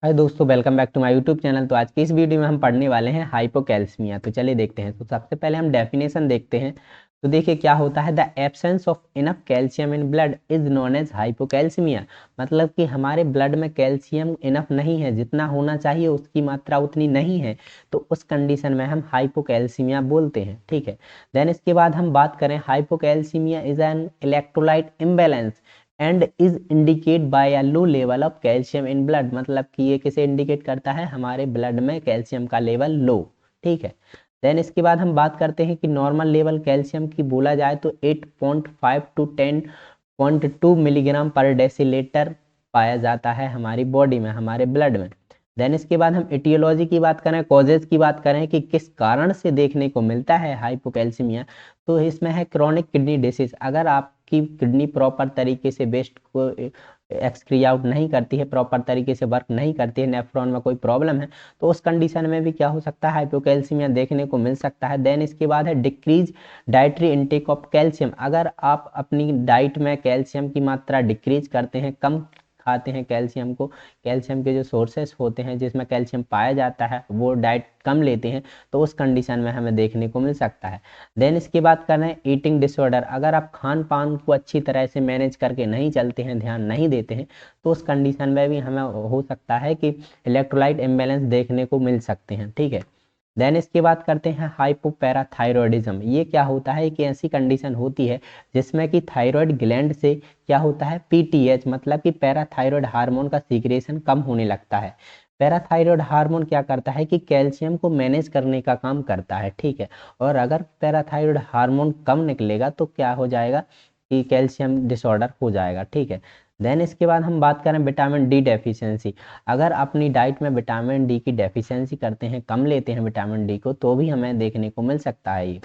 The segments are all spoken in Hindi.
हाय दोस्तों, welcome back to my YouTube channel. तो आज की इस वीडियो में हम पढ़ने वाले हैं हाइपोकैल्सीमिया। तो चलिए देखते हैं। तो सबसे पहले हम डेफिनेशन देखते हैं। तो देखिए क्या होता है, the absence of enough calcium in blood is known as hypocalcaemia. मतलब कि हमारे ब्लड में कैल्शियम इनफ नहीं है, जितना होना चाहिए उसकी मात्रा उतनी नहीं है, तो उस कंडीशन में हम हाइपोकैल्सीमिया बोलते हैं। ठीक है। देन इसके बाद हम बात करें, hypocalcaemia is an electrolyte imbalance and is indicate bye a low level of calcium in blood. मतलब कि ये किसे इंडिकेट करता है, हमारे ब्लड में कैल्शियम का लेवल लो। ठीक है। देन इसके बाद हम बात करते हैं कि नॉर्मल लेवल कैल्शियम की बोला जाए तो 8.5 टू 10.2 मिलीग्राम पर डेसीलीटर पाया जाता है हमारी बॉडी में, हमारे ब्लड में। देन इसके बाद हम एटियोलॉजी की बात करें, कॉजेज की बात करें कि किस कारण से देखने को मिलता है हाइपोकैल्सीमिया, तो इसमें है क्रॉनिक किडनी डिसीज। अगर आपकी किडनी प्रॉपर तरीके से वेस्ट को एक्सक्री आउट नहीं करती है, प्रॉपर तरीके से वर्क नहीं करती है, नेफ्रॉन में कोई प्रॉब्लम है, तो उस कंडीशन में भी क्या हो सकता है, हाइपोकैल्सीमिया देखने को मिल सकता है। देन इसके बाद है decrease dietary intake of calcium. अगर आप अपनी डाइट में कैल्शियम की मात्रा डिक्रीज करते हैं, कम खाते हैं कैल्शियम को, कैल्शियम के जो सोर्सेस होते हैं जिसमें कैल्शियम पाया जाता है वो डाइट कम लेते हैं, तो उस कंडीशन में हमें देखने को मिल सकता है। देन इसकी बात कर रहे हैं ईटिंग डिसऑर्डर। अगर आप खान पान को अच्छी तरह से मैनेज करके नहीं चलते हैं, ध्यान नहीं देते हैं, तो उस कंडीशन में भी हमें हो सकता है कि इलेक्ट्रोलाइट इम्बैलेंस देखने को मिल सकते हैं। ठीक है। देन इसकी बात करते हैं हाइपोपैराथायरॉयडिज्म। ये क्या होता है कि ऐसी कंडीशन होती है जिसमें कि थायराइड ग्लैंड से क्या होता है, पीटीएच मतलब कि पैराथायरॉयड हार्मोन का सीक्रेशन कम होने लगता है। पैराथायरॉयड हार्मोन क्या करता है कि कैल्शियम को मैनेज करने का काम करता है। ठीक है। और अगर पैराथायरॉयड हार्मोन कम निकलेगा तो क्या हो जाएगा कि कैल्शियम डिसऑर्डर हो जाएगा। ठीक है। देन इसके बाद हम बात करें विटामिन डी डेफिशिएंसी। अगर अपनी डाइट में विटामिन डी की डेफिशिएंसी करते हैं, कम लेते हैं विटामिन डी को, तो भी हमें देखने को मिल सकता है ये।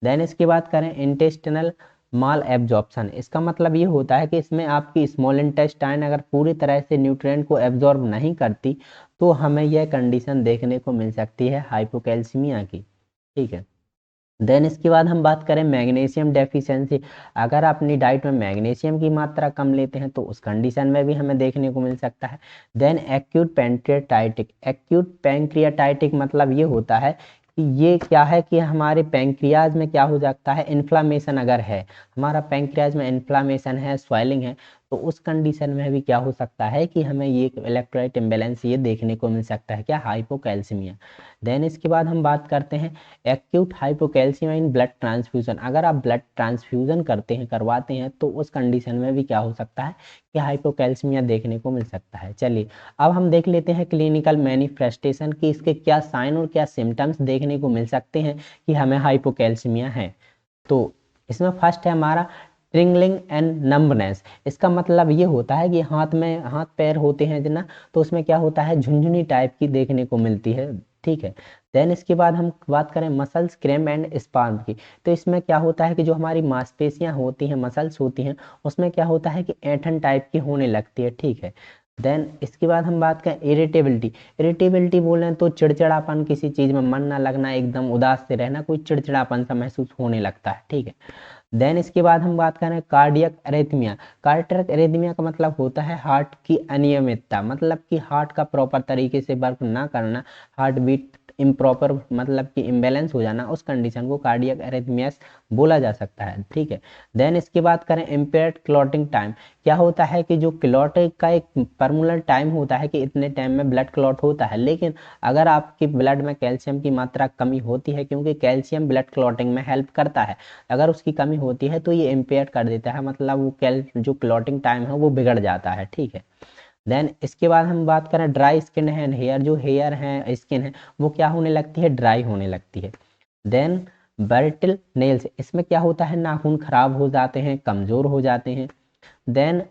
देन इसकी बात करें इंटेस्टिनल माल एब्जॉर्प्शन। इसका मतलब ये होता है कि इसमें आपकी स्मॉल इंटेस्टाइन अगर पूरी तरह से न्यूट्रिएंट को एब्जॉर्ब नहीं करती, तो हमें यह कंडीशन देखने को मिल सकती है हाइपोकैल्सीमिया की। ठीक है। देन इसके बाद हम बात करें मैग्नीशियम डेफिशिएंसी। अगर अपनी डाइट में मैग्नीशियम की मात्रा कम लेते हैं तो उस कंडीशन में भी हमें देखने को मिल सकता है। Then acute pancreatitic. Acute pancreatitic मतलब ये होता है कि ये क्या है कि हमारे पैंक्रियाज में क्या हो जाता है, इन्फ्लामेशन अगर है, हमारा पैंक्रियाज में इन्फ्लामेशन है, स्वेलिंग है, तो उस कंडीशन में भी क्या हो सकता है कि हमें ये इलेक्ट्रोलाइट इम्बैलेंस ये देखने को मिल सकता है, क्या, हाइपोकैल्सीमिया। देन इसके बाद हम बात करते हैं एक्यूट हाइपोकैल्सियम इन ब्लड ट्रांसफ्यूजन। अगर आप ब्लड ट्रांसफ्यूजन करते हैं, करवाते हैं, तो उस कंडीशन में भी क्या हो सकता है कि हाइपोकैल्सिमिया देखने को मिल सकता है। चलिए अब हम देख लेते हैं क्लिनिकल मैनिफेस्टेशन की, इसके क्या साइन और क्या सिम्टम्स देखने को मिल सकते हैं कि हमें हाइपोकैल्सिमिया है। तो इसमें फर्स्ट है हमारा ट्रिंगलिंग एंड नंबनेस। इसका मतलब ये होता है कि हाथ में, हाथ पैर होते हैं ना, तो उसमें क्या होता है, झुंझुनी टाइप की देखने को मिलती है। ठीक है। देन इसके बाद हम बात करें मसल्स क्रैम्प एंड स्पाज्म की, तो इसमें क्या होता है कि जो हमारी मांसपेशियां होती हैं, मसल्स होती हैं, उसमें क्या होता है कि ऐंठन टाइप की होने लगती है। ठीक है। देन इसके बाद हम बात करें इरिटेबिलिटी। इरिटेबिलिटी बोलें तो चिड़चिड़ापन, किसी चीज़ में मन ना लगना, एकदम उदास से रहना, कोई चिड़चिड़ापन सा महसूस होने लगता है। ठीक है। देन इसके बाद हम बात करें कार्डियक अरेथमिया। कार्डियक अरेथमिया का मतलब होता है हार्ट की अनियमितता, मतलब कि हार्ट का प्रॉपर तरीके से वर्क ना करना, हार्ट बीट इम्प्रॉपर मतलब कि इम्बैलेंस हो जाना, उस कंडीशन को कार्डियक अरेथमियास बोला जा सकता है। ठीक है। देन इसके बाद करें इम्पेयर्ड क्लॉटिंग टाइम। क्या होता है कि जो क्लॉट का एक पर्मुलर टाइम होता है कि इतने टाइम में ब्लड क्लॉट होता है, लेकिन अगर आपकी ब्लड में कैल्शियम की मात्रा कमी होती है, क्योंकि कैल्शियम ब्लड क्लॉटिंग में हेल्प करता है, अगर उसकी कमी होती है तो ये इम्पेयर कर देता है, मतलब वो जो क्लॉटिंग टाइम है वो बिगड़ जाता है। ठीक है। देन इसके बाद हम बात करें ड्राई स्किन है हेयर, जो हेयर है, स्किन है, वो क्या होने लगती है, ड्राई होने लगती है। देन बर्टिल नेल्स, इसमें क्या होता है, नाखून खराब हो जाते हैं, कमजोर हो जाते हैं। देन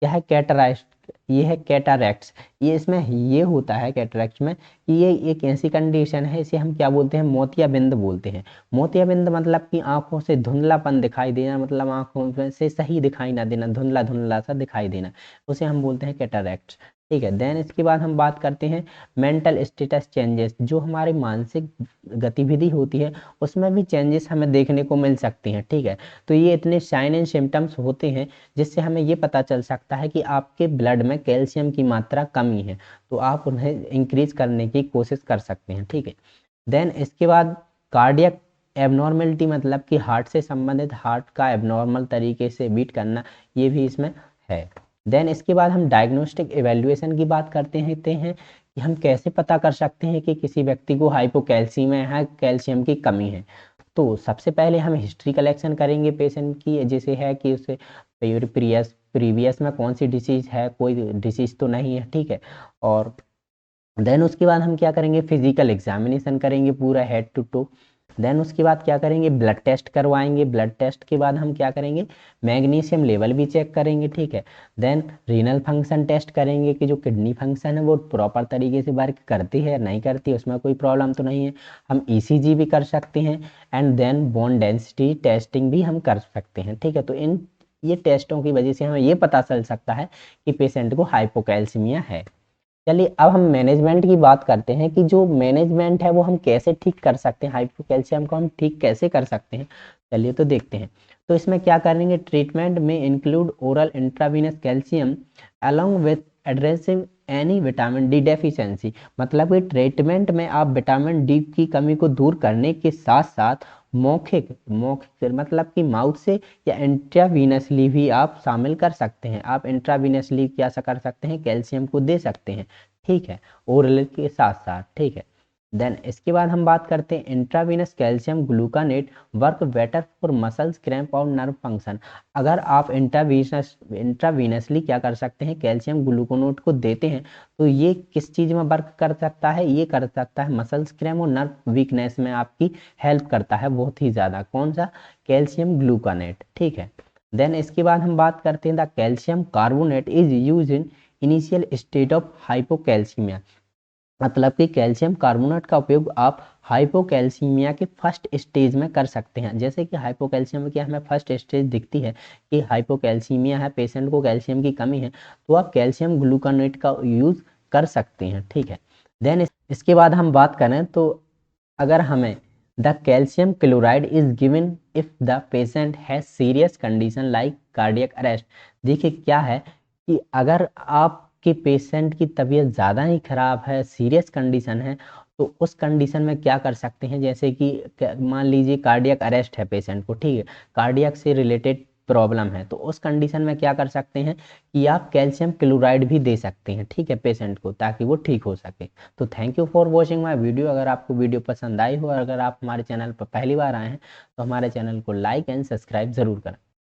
क्या है, कैटराइस्ट, ये है कैटारैक्ट्स। ये इसमें ये होता है कैटरैक्ट में कि ये एक ऐसी कंडीशन है, इसे हम क्या बोलते हैं, मोतियाबिंद बोलते हैं। मोतियाबिंद मतलब कि आंखों से धुंधलापन दिखाई देना, मतलब आंखों में से सही दिखाई ना देना, धुंधला धुंधला सा दिखाई देना, उसे हम बोलते हैं कैटरैक्ट। ठीक है। देन इसके बाद हम बात करते हैं मेंटल स्टेटस चेंजेस, जो हमारी मानसिक गतिविधि होती है उसमें भी चेंजेस हमें देखने को मिल सकती हैं। ठीक है, तो ये इतने साइन एंड सिम्टम्स होते हैं जिससे हमें ये पता चल सकता है कि आपके ब्लड में कैल्शियम की मात्रा कमी है, तो आप उन्हें इंक्रीज करने की कोशिश कर सकते हैं। ठीक है। देन इसके बाद कार्डियक एबनॉर्मेलिटी, मतलब कि हार्ट से संबंधित, हार्ट का एबनॉर्मल तरीके से बीट करना, ये भी इसमें है। देन इसके बाद हम डायग्नोस्टिक एवेल्युएशन की बात करते हैं कि हम कैसे पता कर सकते हैं कि किसी व्यक्ति को हाइपोकैल्सीमिया है, कैल्शियम की कमी है। तो सबसे पहले हम हिस्ट्री कलेक्शन करेंगे पेशेंट की, जैसे है कि उसे प्रीवियस में कौन सी डिसीज है, कोई डिसीज तो नहीं है। ठीक है। और देन उसके बाद हम क्या करेंगे, फिजिकल एग्जामिनेशन करेंगे पूरा हेड टू टो। देन उसके बाद क्या करेंगे, ब्लड टेस्ट करवाएंगे। ब्लड टेस्ट के बाद हम क्या करेंगे, मैग्नीशियम लेवल भी चेक करेंगे। ठीक है। देन रीनल फंक्शन टेस्ट करेंगे कि जो किडनी फंक्शन है वो प्रॉपर तरीके से वर्क करती है नहीं करती है, उसमें कोई प्रॉब्लम तो नहीं है। हम ईसीजी भी कर सकते हैं। And then bone density testing भी हम कर सकते हैं। ठीक है, तो इन ये टेस्टों की वजह से हमें ये पता चल सकता है कि पेशेंट को हाइपोकैल्सीमिया है। चलिए अब हम मैनेजमेंट की बात करते हैं कि जो मैनेजमेंट है वो हम कैसे ठीक कर सकते हैं, हाइपोकैल्शियम को हम ठीक कैसे कर सकते हैं। चलिए तो देखते हैं। तो इसमें क्या करेंगे, ट्रीटमेंट में include oral intravenous calcium along with addressing any vitamin D deficiency, मतलब कि ट्रीटमेंट में आप विटामिन डी की कमी को दूर करने के साथ साथ मौखिक मौखिक मतलब कि माउथ से या इंट्रावीनसली भी आप शामिल कर सकते हैं। आप इंट्रावीनसली क्या कर सकते हैं, कैल्शियम को दे सकते हैं। ठीक है, ओरल के साथ साथ। ठीक है। देन इसके बाद हम बात करते हैं intravenous calcium gluconate work better for muscles cramp और नर्व फंक्शन। अगर आप इंट्रावीनसली क्या कर सकते हैं, कैल्शियम ग्लूकोनेट को देते हैं, तो ये किस चीज़ में वर्क कर सकता है, ये कर सकता है मसल्स क्रैम्प और नर्व वीकनेस में आपकी हेल्प करता है बहुत ही ज़्यादा। कौन सा, कैल्शियम ग्लूकानेट। ठीक है। देन इसके बाद हम बात करते हैं the calcium carbonate is use in initial state of hypocalcaemia, मतलब कि कैल्शियम कार्बोनेट का उपयोग आप हाइपोकैल्सीमिया के फर्स्ट स्टेज में कर सकते हैं। जैसे कि हाइपोकैल्शियम की हमें फर्स्ट स्टेज दिखती है कि हाइपोकैल्सीमिया है, पेशेंट को कैल्शियम की कमी है, तो आप कैल्शियम ग्लूकोनेट का यूज़ कर सकते हैं। ठीक है। देन इसके बाद हम बात करें तो अगर हमें the calcium chloride is given if the patient has serious condition like cardiac arrest. देखिए क्या है कि अगर आपके पेशेंट की तबीयत ज़्यादा ही खराब है, सीरियस कंडीशन है, तो उस कंडीशन में क्या कर सकते हैं, जैसे कि मान लीजिए कार्डियक अरेस्ट है पेशेंट को। ठीक है, कार्डियक से रिलेटेड प्रॉब्लम है, तो उस कंडीशन में क्या कर सकते हैं कि आप कैल्शियम क्लोराइड भी दे सकते हैं। ठीक है, पेशेंट को, ताकि वो ठीक हो सके। तो thank you for watching my video. अगर आपको वीडियो पसंद आई हो और अगर आप हमारे चैनल पर पहली बार आए हैं तो हमारे चैनल को लाइक एंड सब्सक्राइब ज़रूर करें।